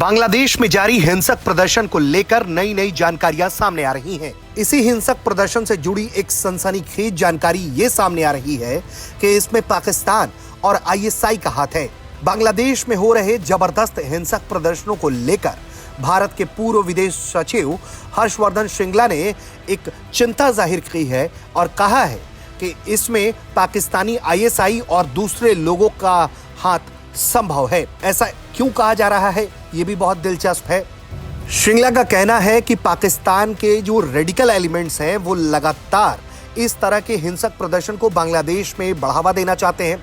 बांग्लादेश में जारी हिंसक प्रदर्शन को लेकर नई नई जानकारियां सामने आ रही हैं। इसी हिंसक प्रदर्शन से जुड़ी एक सनसनीखेज जानकारी ये सामने आ रही है कि इसमें पाकिस्तान और आईएसआई का हाथ है। बांग्लादेश में हो रहे जबरदस्त हिंसक प्रदर्शनों को लेकर भारत के पूर्व विदेश सचिव हर्षवर्धन श्रृंगला ने एक चिंता जाहिर की है और कहा है कि इसमें पाकिस्तानी आईएसआई और दूसरे लोगों का हाथ संभव है। ऐसा क्यों कहा जा रहा है, ये भी बहुत दिलचस्प है। श्रृंगला का कहना है कि पाकिस्तान के जो रेडिकल एलिमेंट्स हैं वो लगातार इस तरह के हिंसक प्रदर्शन को बांग्लादेश में बढ़ावा देना चाहते हैं।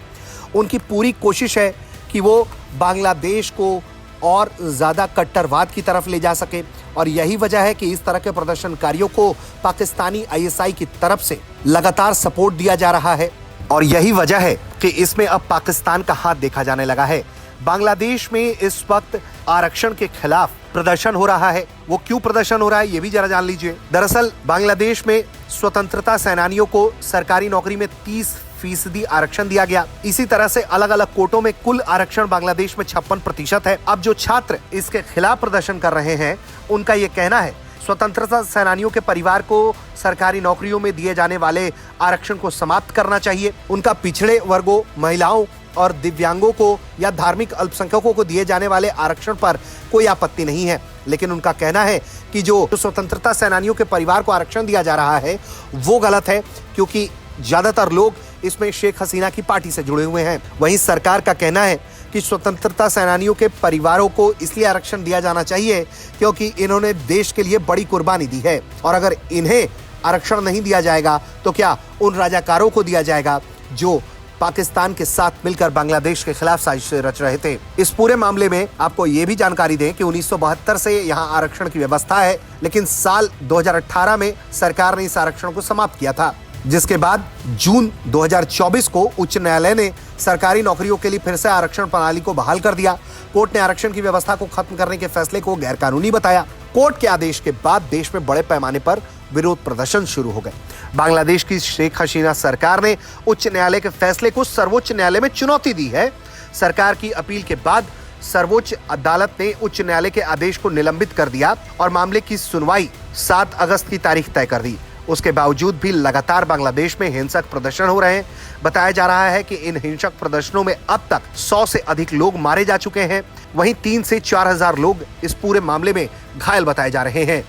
उनकी पूरी कोशिश है कि वो बांग्लादेश को और ज्यादा कट्टरवाद की तरफ ले जा सके और यही वजह है कि इस तरह के प्रदर्शनकारियों को पाकिस्तानी आईएसआई की तरफ से लगातार सपोर्ट दिया जा रहा है और यही वजह है कि इसमें अब पाकिस्तान का हाथ देखा जाने लगा है। बांग्लादेश में इस वक्त आरक्षण के खिलाफ प्रदर्शन हो रहा है। वो क्यों प्रदर्शन हो रहा है ये भी जरा जान लीजिए। दरअसल बांग्लादेश में स्वतंत्रता सेनानियों को सरकारी नौकरी में 30% आरक्षण दिया गया। इसी तरह से अलग अलग कोटों में कुल आरक्षण बांग्लादेश में 56% है। अब जो छात्र इसके खिलाफ प्रदर्शन कर रहे हैं उनका ये कहना है स्वतंत्रता सेनानियों के परिवार को सरकारी नौकरियों में दिए जाने वाले आरक्षण को समाप्त करना चाहिए। उनका पिछड़े वर्गों, महिलाओं और दिव्यांगों को या धार्मिक अल्पसंख्यकों को दिए जाने वाले आरक्षण पर कोई आपत्ति नहीं है, लेकिन उनका कहना है कि जो स्वतंत्रता सेनानियों के परिवार को आरक्षण दिया जा रहा है वो गलत है, क्योंकि ज्यादातर लोग इसमें शेख हसीना की पार्टी से जुड़े हुए हैं। वहीं सरकार का कहना है कि स्वतंत्रता सेनानियों के परिवारों को इसलिए आरक्षण दिया जाना चाहिए क्योंकि इन्होंने देश के लिए बड़ी कुर्बानी दी है और अगर इन्हें आरक्षण नहीं दिया जाएगा तो क्या उन राजाकारों को दिया जाएगा जो पाकिस्तान के साथ मिलकर बांग्लादेश के खिलाफ साजिशें रच रहे थे। इस पूरे मामले में आपको ये भी जानकारी दें कि 1972 से यहाँ आरक्षण की व्यवस्था है, लेकिन साल 2018 में सरकार ने इस आरक्षण को समाप्त किया था, जिसके बाद जून 2024 को उच्च न्यायालय ने सरकारी नौकरियों के लिए फिर से आरक्षण प्रणाली को बहाल कर दिया। कोर्ट ने आरक्षण की व्यवस्था को खत्म करने के फैसले को गैरकानूनी बताया। कोर्ट के आदेश के बाद देश में बड़े पैमाने पर विरोध प्रदर्शन शुरू हो गए। बांग्लादेश की शेख हसीना सरकार ने उच्च न्यायालय के फैसले को सर्वोच्च न्यायालय में चुनौती दी है। सरकार की अपील के बाद सर्वोच्च अदालत ने उच्च न्यायालय के आदेश को निलंबित कर दिया और मामले की सुनवाई 7 अगस्त की तारीख तय कर दी। उसके बावजूद भी लगातार बांग्लादेश में हिंसक प्रदर्शन हो रहे हैं। बताया जा रहा है कि इन हिंसक प्रदर्शनों में अब तक 100 से अधिक लोग मारे जा चुके हैं। वहीं 3 से 4 हजार लोग इस पूरे मामले में घायल बताए जा रहे हैं।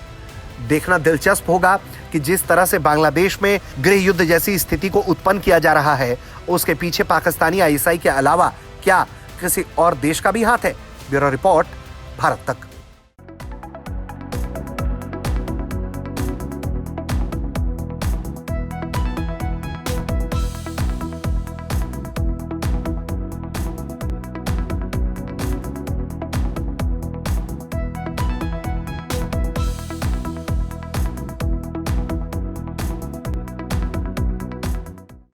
देखना दिलचस्प होगा कि जिस तरह से बांग्लादेश में गृह युद्ध जैसी स्थिति को उत्पन्न किया जा रहा है, उसके पीछे पाकिस्तानी आईएसआई के अलावा क्या किसी और देश का भी हाथ है। ब्यूरो रिपोर्ट, भारत तक।